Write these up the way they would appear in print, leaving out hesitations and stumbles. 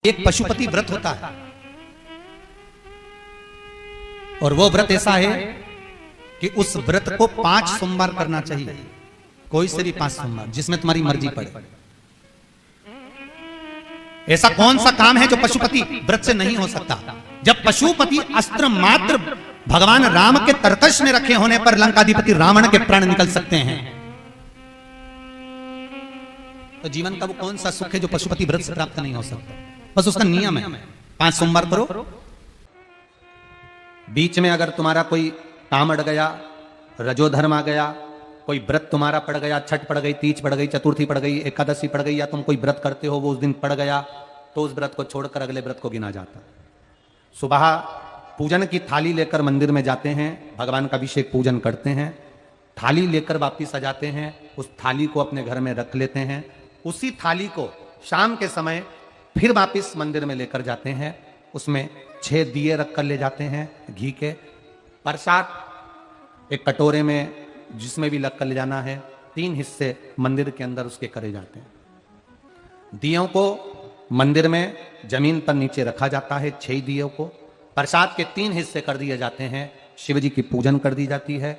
एक पशुपति व्रत होता है और वो व्रत ऐसा है कि उस व्रत को 5 सोमवार करना चाहिए, कोई से भी 5 सोमवार, जिसमें तुम्हारी मर्जी पड़े। ऐसा कौन सा काम है जो पशुपति व्रत से नहीं हो सकता? जब पशुपति अस्त्र मात्र भगवान राम के तरकश में रखे होने पर लंकाधिपति रावण के प्राण निकल सकते हैं, तो जीवन का वो कौन सा सुख है जो पशुपति व्रत से प्राप्त नहीं हो सकता? बस उसका नियम है, 5 सोमवार करो। बीच में अगर तुम्हारा कोई काम अड़ गया, रजोधर्म आ गया, कोई व्रत तुम्हारा पड़ गया, छठ पड़ गई, तीज पड़ गई, चतुर्थी पड़ गई, एकादशी पड़ गई, या तुम कोई व्रत करते हो वो उस दिन पड़ गया, तो उस व्रत को छोड़कर अगले व्रत को गिना जाता। सुबह पूजन की थाली लेकर मंदिर में जाते हैं, भगवान का अभिषेक पूजन करते हैं, थाली लेकर वापिस आ जाते हैं, उस थाली को अपने घर में रख लेते हैं, उसी थाली को शाम के समय फिर वापिस मंदिर में लेकर जाते हैं, उसमें 6 दिए रख कर ले जाते हैं घी के, प्रसाद एक कटोरे में जिसमें भी लग कर ले जाना है, 3 हिस्से मंदिर के अंदर उसके करे जाते हैं। दियों को मंदिर में जमीन पर नीचे रखा जाता है, 6 दियों को प्रसाद के 3 हिस्से कर दिए जाते हैं, शिव जी की पूजन कर दी जाती है,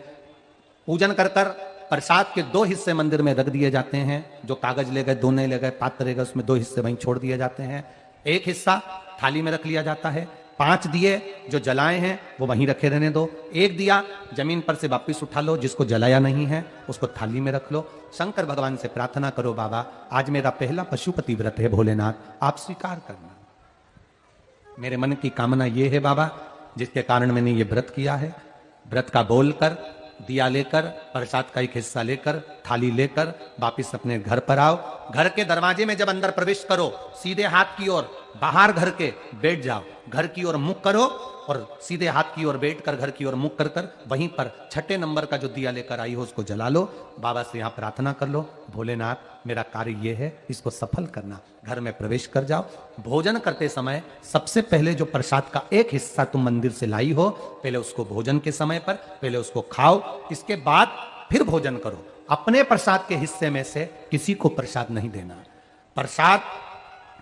पूजन कर कर प्रसाद के 2 हिस्से मंदिर में रख दिए जाते हैं, जो कागज ले गए, दोने ले गए, पात्र ले गए, उसमें 2 हिस्से वहीं छोड़ दिए जाते हैं, 1 हिस्सा थाली में रख लिया जाता है, 5 दिए जो जलाए हैं वो वहीं रखे रहने दो, 1 दिया जमीन पर से वापिस उठा लो, जिसको जलाया नहीं है उसको थाली में रख लो, शंकर भगवान से प्रार्थना करो, बाबा आज मेरा पहला पशुपति व्रत है, भोलेनाथ आप स्वीकार करना, मेरे मन की कामना ये है बाबा जिसके कारण मैंने ये व्रत किया है। व्रत का बोलकर, दिया लेकर, प्रसाद का 1 हिस्सा लेकर, थाली लेकर वापिस अपने घर पर आओ। घर के दरवाजे में जब अंदर प्रवेश करो, सीधे हाथ की ओर बाहर घर के बैठ जाओ, घर की ओर मुख करो और सीधे हाथ की ओर बैठकर घर की ओर मुख कर कर वहीं पर 6ठे नंबर का जो दिया लेकर आई हो उसको जला लो, बाबा से यहाँ प्रार्थना कर लो, भोलेनाथ मेरा कार्य ये है, इसको सफल करना। घर में प्रवेश कर जाओ। भोजन करते समय सबसे पहले जो प्रसाद का 1 हिस्सा तुम मंदिर से लाई हो, पहले उसको भोजन के समय पर पहले उसको खाओ, इसके बाद फिर भोजन करो। अपने प्रसाद के हिस्से में से किसी को प्रसाद नहीं देना। प्रसाद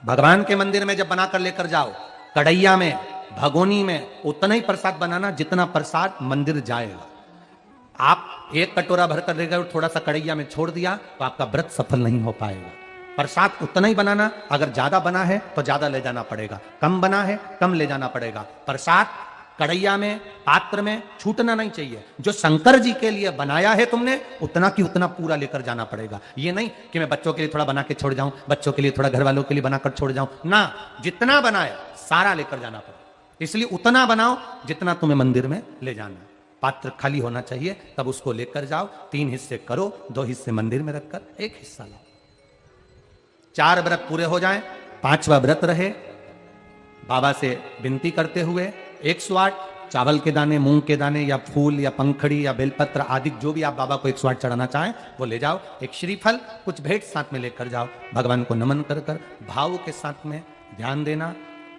भगवान के मंदिर में जब बनाकर लेकर जाओ, कढ़ैया में, भगोनी में उतना ही प्रसाद बनाना जितना प्रसाद मंदिर जाएगा। आप 1 कटोरा भरकर ले गए और थोड़ा सा कढ़ैया में छोड़ दिया तो आपका व्रत सफल नहीं हो पाएगा। प्रसाद उतना ही बनाना, अगर ज्यादा बना है तो ज्यादा ले जाना पड़ेगा, कम बना है कम ले जाना पड़ेगा। प्रसाद कढ़ैया में, पात्र में छूटना नहीं चाहिए। जो शंकर जी के लिए बनाया है तुमने उतना की उतना पूरा लेकर जाना पड़ेगा। ये नहीं कि मैं बच्चों के लिए थोड़ा बना के छोड़ जाऊं, बच्चों के लिए थोड़ा घर वालों के लिए बनाकर छोड़ जाऊं, ना, जितना बनाया सारा लेकर जाना पड़ेगा। इसलिए उतना बनाओ जितना तुम्हें मंदिर में ले जाना। पात्र खाली होना चाहिए, तब उसको लेकर जाओ, 3 हिस्से करो, 2 हिस्से मंदिर में रखकर 1 हिस्सा लाओ। 4 व्रत पूरे हो जाएं, 5वां व्रत रहे, बाबा से विनती करते हुए 108 चावल के दाने, मूंग के दाने या फूल या पंखड़ी या बेलपत्र आदि जो भी आप बाबा को 108 चढ़ाना चाहें वो ले जाओ। एक श्रीफल, कुछ भेंट साथ में लेकर जाओ, भगवान को नमन कर कर भाव के साथ में ध्यान देना।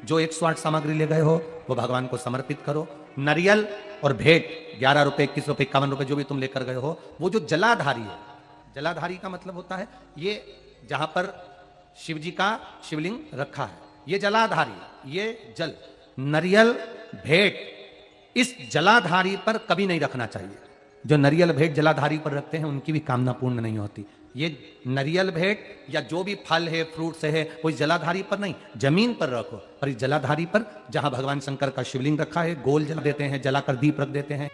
जो 108 सामग्री ले गए हो वो भगवान को समर्पित करो। नारियल और भेंट 11 रुपए, 21 रुपए, 51 रुपए जो भी तुम लेकर गए हो, वो जो जलाधारी है, जलाधारी का मतलब होता है ये जहां पर शिव जी का शिवलिंग रखा है, ये जलाधारी, ये जल, नारियल भेंट इस जलाधारी पर कभी नहीं रखना चाहिए। जो नारियल भेंट जलाधारी पर रखते हैं उनकी भी कामना पूर्ण नहीं होती। ये नारियल भेंट या जो भी फल है, फ्रूट्स है, कोई जलाधारी पर नहीं, जमीन पर रखो। और इस जलाधारी पर जहां भगवान शंकर का शिवलिंग रखा है, गोल जला देते हैं, जलाकर दीप रख देते हैं।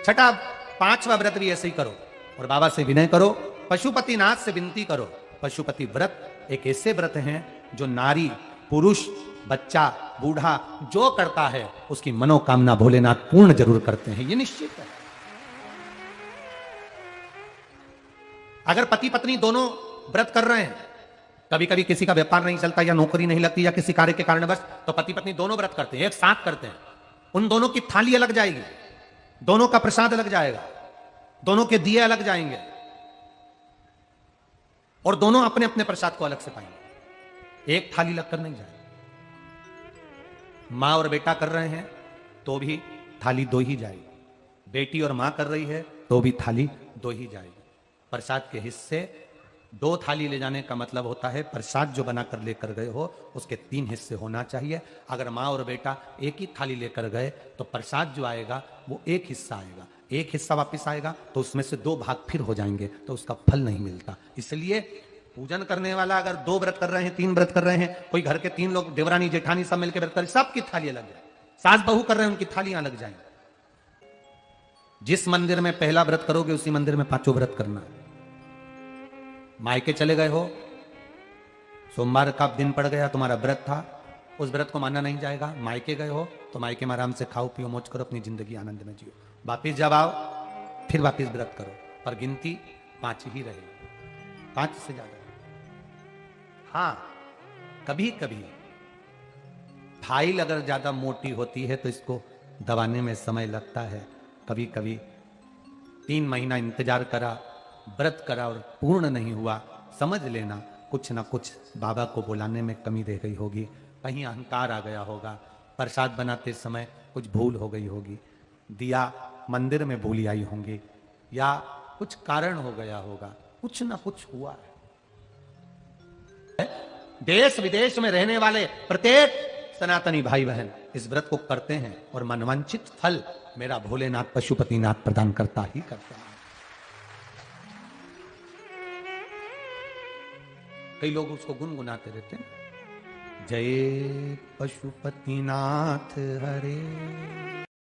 6ठा 5वां व्रत भी ऐसे ही करो और बाबा से विनय करो, पशुपतिनाथ से विनती करो। पशुपति व्रत एक ऐसे व्रत हैं जो नारी, पुरुष, बच्चा, बूढ़ा जो करता है उसकी मनोकामना भोलेनाथ पूर्ण जरूर करते हैं, ये निश्चित है। अगर पति पत्नी दोनों व्रत कर रहे हैं, कभी कभी किसी का व्यापार नहीं चलता या नौकरी नहीं लगती या किसी कार्य के कारणवश, तो पति पत्नी दोनों व्रत करते हैं, एक साथ करते हैं, उन दोनों की थाली अलग जाएगी, दोनों का प्रसाद अलग जाएगा, दोनों के दिए अलग जाएंगे और दोनों अपने अपने प्रसाद को अलग से पाएंगे, एक थाली लगकर नहीं जाएगी। मां और बेटा कर रहे हैं तो भी थाली 2 ही जाएगी, बेटी और मां कर रही है तो भी थाली 2 ही जाएगी। प्रसाद के हिस्से 2 थाली ले जाने का मतलब होता है प्रसाद जो बना कर लेकर गए हो उसके 3 हिस्से होना चाहिए। अगर माँ और बेटा एक ही थाली लेकर गए तो प्रसाद जो आएगा वो 1 हिस्सा आएगा, 1 हिस्सा वापस आएगा तो उसमें से 2 भाग फिर हो जाएंगे, तो उसका फल नहीं मिलता। इसलिए पूजन करने वाला अगर 2 व्रत कर रहे हैं, 3 व्रत कर रहे हैं, कोई घर के 3 लोग देवरानी जेठानी सब मिलकर व्रत कर, सबकी थाली अलग जाए, सास बहू कर रहे हैं उनकी थालियां अलग जाएंगी। जिस मंदिर में पहला व्रत करोगे उसी मंदिर में 5 व्रत करना है। मायके चले गए हो, सोमवार का दिन पड़ गया, तुम्हारा व्रत था, उस व्रत को माना नहीं जाएगा। मायके गए हो तो मायके में आराम से खाओ पियो मौज करो, अपनी जिंदगी आनंद में जियो। वापिस जब आओ फिर वापिस व्रत करो, पर गिनती 5 ही रहेगी, 5 से ज्यादा। हाँ, कभी कभी फाइल अगर ज्यादा मोटी होती है तो इसको दबाने में समय लगता है। कभी कभी 3 महीना इंतजार करा, व्रत करा और पूर्ण नहीं हुआ, समझ लेना कुछ ना कुछ बाबा को बुलाने में कमी रह गई होगी, कहीं अहंकार आ गया होगा, प्रसाद बनाते समय कुछ भूल हो गई होगी, दिया मंदिर में भूली आई होंगी, या कुछ कारण हो गया होगा, कुछ ना कुछ हुआ है। देश विदेश में रहने वाले प्रत्येक सनातनी भाई बहन इस व्रत को करते हैं और मनवांछित फल मेरा भोलेनाथ पशुपतिनाथ प्रदान करता ही करता है। कई लोग उसको गुनगुनाते रहते हैं, जय पशुपतिनाथ हरे।